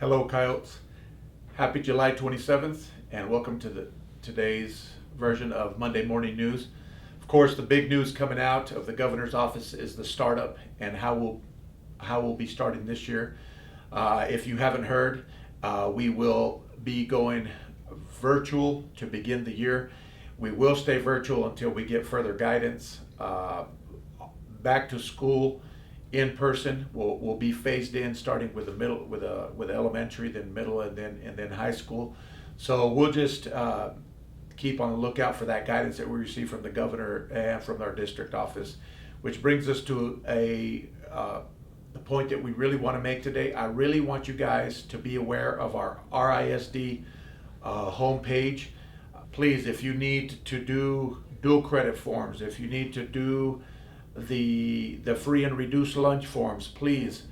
Hello, Coyotes. Happy July 27th, and welcome to today's version of Monday Morning News. Of course, the big news coming out of the governor's office is the startup and how we'll be starting this year. If you haven't heard, we will be going virtual to begin the year. We will stay virtual until we get further guidance. Back to school in person will be phased in, starting with the middle, with elementary, then middle, and then high school. So we'll just keep on the lookout for that guidance that we receive from the governor and from our district office, which brings us to the point that we really want to make today. I really want you guys to be aware of our RISD homepage. Please, if you need to do dual credit forms, if you need to do the free and reduced lunch forms, please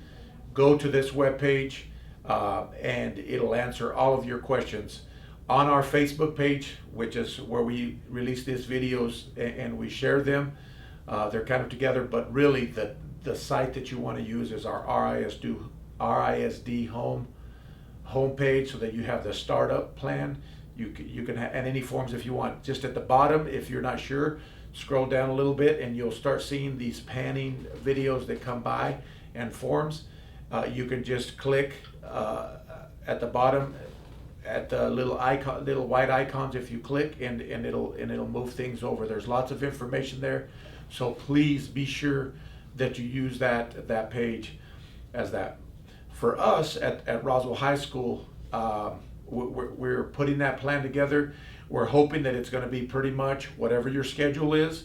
go to this webpage and it'll answer all of your questions. On our Facebook page, which is where we release these videos and we share them, they're kind of together, but really the site that you want to use is our RISD homepage, so that you have the startup plan. You can have, and any forms if you want. Just at the bottom, if you're not sure, scroll down a little bit and you'll start seeing these panning videos that come by and forms. You can just click at the bottom at the little icon, little white icons. If you click, and it'll move things over. There's lots of information there, so please be sure that you use that page as that. For us at Roswell High School, we're putting that plan together. We're hoping that it's going to be pretty much whatever your schedule is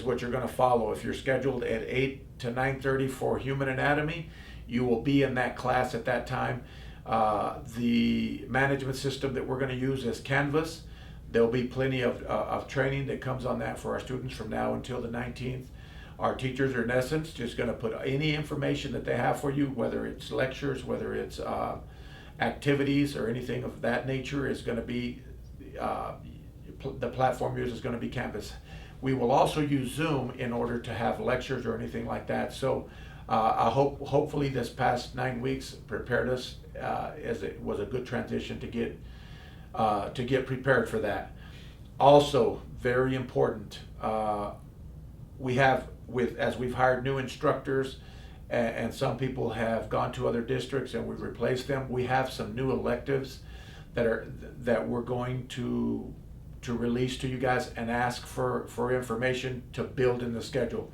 what you're going to follow. If you're scheduled at 8 to 9:30 for human anatomy, you will be in that class at that time. The management system that we're going to use is Canvas. There'll be plenty of training that comes on that for our students from now until the 19th. Our teachers are in essence just going to put any information that they have for you, whether it's lectures, whether it's activities or anything of that nature, is going to be the platform used is going to be Canvas. We will also use Zoom in order to have lectures or anything like that. So hopefully this past 9 weeks prepared us, as it was a good transition to get prepared for that. Also, very important, as we've hired new instructors, and some people have gone to other districts and we've replaced them, we have some new electives that we're going to release to you guys and ask for information to build in the schedule.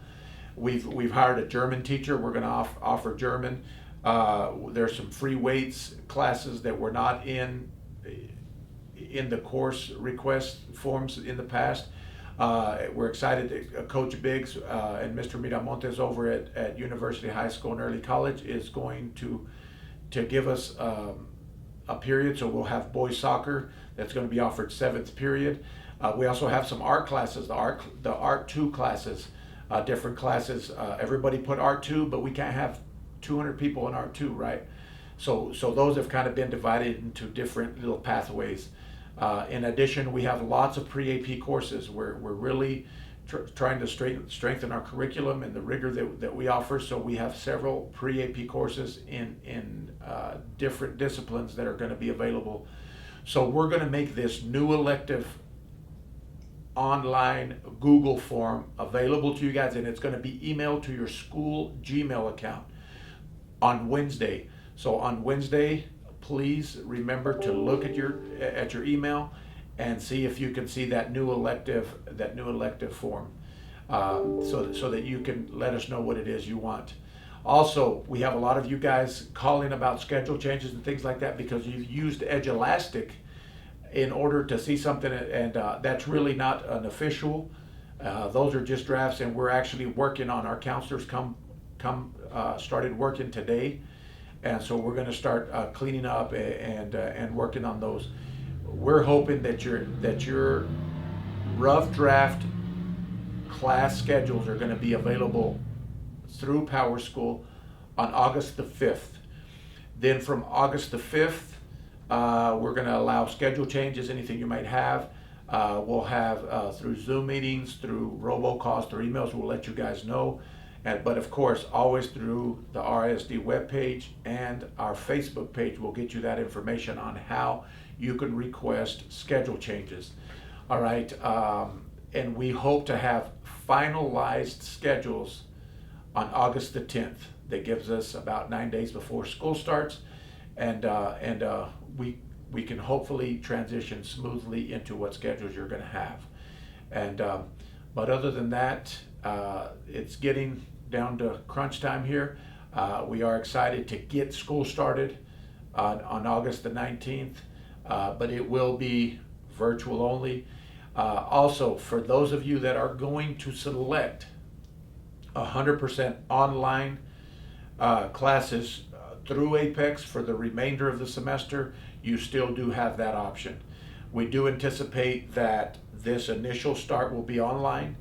We've hired a German teacher. We're going to offer German. There's some free weights classes that were not in the course request forms in the past. We're excited that Coach Biggs and Mr. Miramontes over at University High School and Early College is going to give us a period. So we'll have boys soccer that's going to be offered 7th period. We also have some art classes, the art 2 classes, different classes. Everybody put art 2, but we can't have 200 people in art 2, right? So those have kind of been divided into different little pathways. In addition, we have lots of pre-AP courses. We're really trying to strengthen our curriculum and the rigor that we offer. So we have several pre-AP courses in different disciplines that are going to be available. So we're going to make this new elective online Google form available to you guys, and it's going to be emailed to your school Gmail account on Wednesday. So on Wednesday, please remember to look at your email and see if you can see that new elective form, so that you can let us know what it is you want. Also, we have a lot of you guys calling about schedule changes and things like that because you've used EdgeElastic in order to see something, and that's really not an official. Those are just drafts, and we're actually working on, our counselors started working today. And so we're going to start cleaning up and working on those. We're hoping that your rough draft class schedules are going to be available through PowerSchool on August the 5th. Then from August the 5th, we're going to allow schedule changes, anything you might have. We'll have through Zoom meetings, through robocalls, through emails, we'll let you guys know. But of course, always through the RISD webpage and our Facebook page will get you that information on how you can request schedule changes. All right, and we hope to have finalized schedules on August the 10th. That gives us about 9 days before school starts, and we can hopefully transition smoothly into what schedules you're going to have. And but other than that, it's getting down to crunch time here. We are excited to get school started on August the 19th, but it will be virtual only. Also, for those of you that are going to select 100% online classes through Apex for the remainder of the semester, you still do have that option. We do anticipate that this initial start will be online,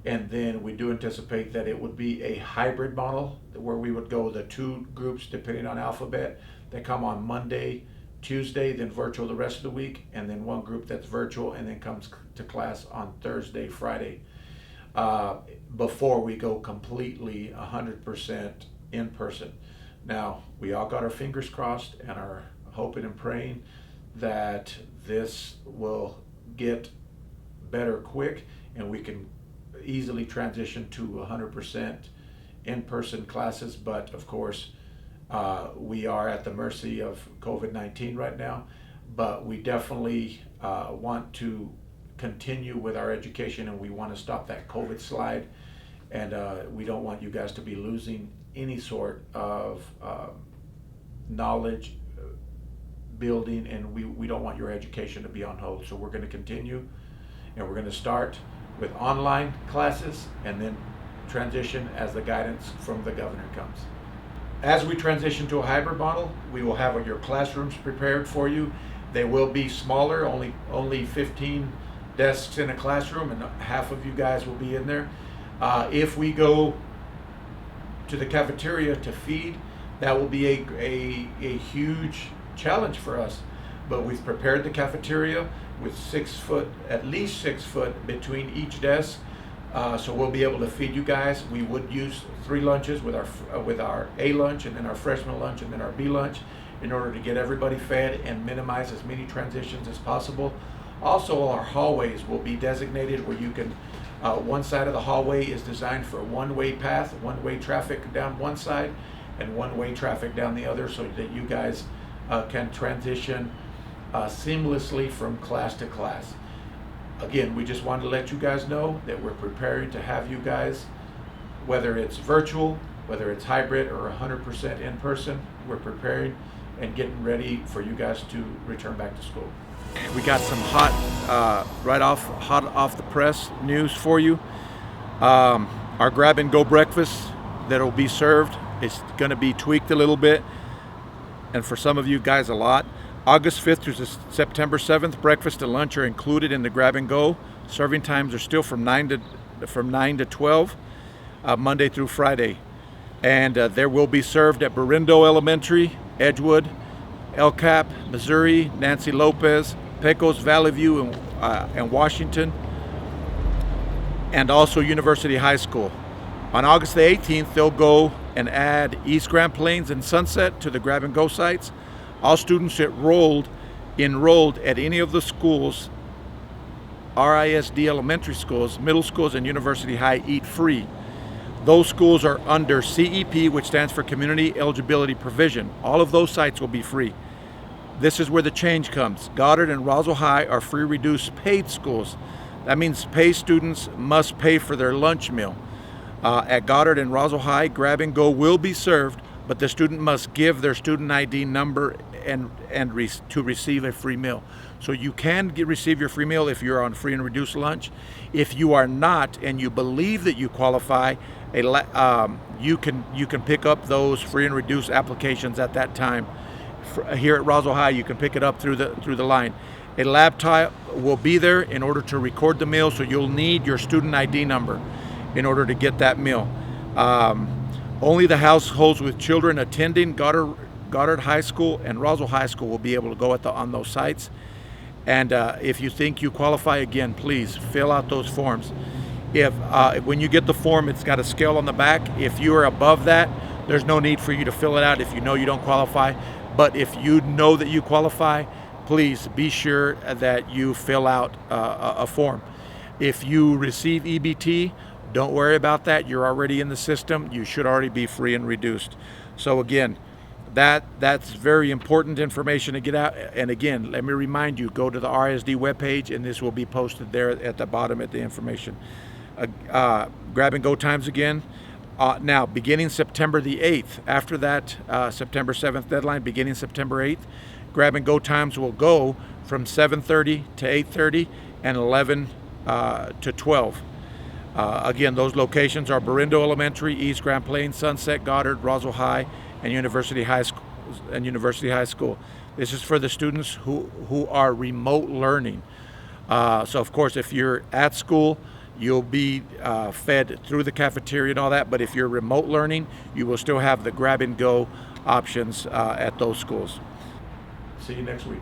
and then we do anticipate that it would be a hybrid model where we would go the 2 groups depending on alphabet that come on Monday, Tuesday, then virtual the rest of the week, and then 1 group that's virtual and then comes to class on Thursday, Friday, before we go completely 100% in person. Now, we all got our fingers crossed and are hoping and praying that this will get better quick and we can easily transition to 100% in-person classes. But of course, we are at the mercy of COVID-19 right now, but we definitely want to continue with our education, and we want to stop that COVID slide, and we don't want you guys to be losing any sort of knowledge building, and we don't want your education to be on hold. So we're going to continue, and we're going to start with online classes and then transition as the guidance from the governor comes. As we transition to a hybrid model, we will have your classrooms prepared for you. They will be smaller, only 15 desks in a classroom, and half of you guys will be in there. If we go to the cafeteria to feed, that will be a huge challenge for us. But we've prepared the cafeteria with at least 6 foot between each desk. So we'll be able to feed you guys. We would use 3 lunches with our A lunch, and then our freshman lunch, and then our B lunch, in order to get everybody fed and minimize as many transitions as possible. Also, our hallways will be designated where you can, one side of the hallway is designed for one-way path, one-way traffic down one side, and one-way traffic down the other, so that you guys can transition seamlessly from class to class. Again, we just wanted to let you guys know that we're preparing to have you guys, whether it's virtual, whether it's hybrid, or 100% in person, we're preparing and getting ready for you guys to return back to school. We got some hot off the press news for you. Our grab and go breakfast that'll be served is going to be tweaked a little bit, and for some of you guys a lot. August 5th through September 7th, breakfast and lunch are included in the grab and go. Serving times are still from 9 to 12, Monday through Friday. And there will be served at Berindo Elementary, Edgewood, El Cap, Missouri, Nancy Lopez, Pecos, Valley View, and Washington, and also University High School. On August the 18th, they'll go and add East Grand Plains and Sunset to the grab and go sites. All students enrolled at any of the schools, RISD elementary schools, middle schools, and University High, eat free. Those schools are under CEP, which stands for Community Eligibility Provision. All of those sites will be free. This is where the change comes. Goddard and Roswell High are free reduced paid schools. That means paid students must pay for their lunch meal. At Goddard and Roswell High, grab and go will be served, but the student must give their student ID number to receive a free meal. So you can receive your free meal if you're on free and reduced lunch. If you are not, and you believe that you qualify, you can pick up those free and reduced applications at that time. Here at Roswell High, you can pick it up through the line. A laptop will be there in order to record the meal, so you'll need your student ID number in order to get that meal. Only the households with children attending Goddard High School and Roswell High School will be able to go on those sites. And if you think you qualify, again, please fill out those forms. If when you get the form, it's got a scale on the back. If you are above that, there's no need for you to fill it out if you know you don't qualify. But if you know that you qualify, please be sure that you fill out a form. If you receive EBT, don't worry about that. You're already in the system. You should already be free and reduced. So again, that's very important information to get out. And again, let me remind you, go to the RSD webpage, and this will be posted there at the bottom at the information. Grab and go times again. Now, beginning September the 8th, after that September 7th deadline, beginning September 8th, grab and go times will go from 7:30 to 8:30 and 11 to 12. Again, those locations are Berindo Elementary, East Grand Plains, Sunset, Goddard, Roswell High, and University High School. This is for the students who are remote learning. So of course, if you're at school, you'll be fed through the cafeteria and all that. But if you're remote learning, you will still have the grab and go options at those schools. See you next week.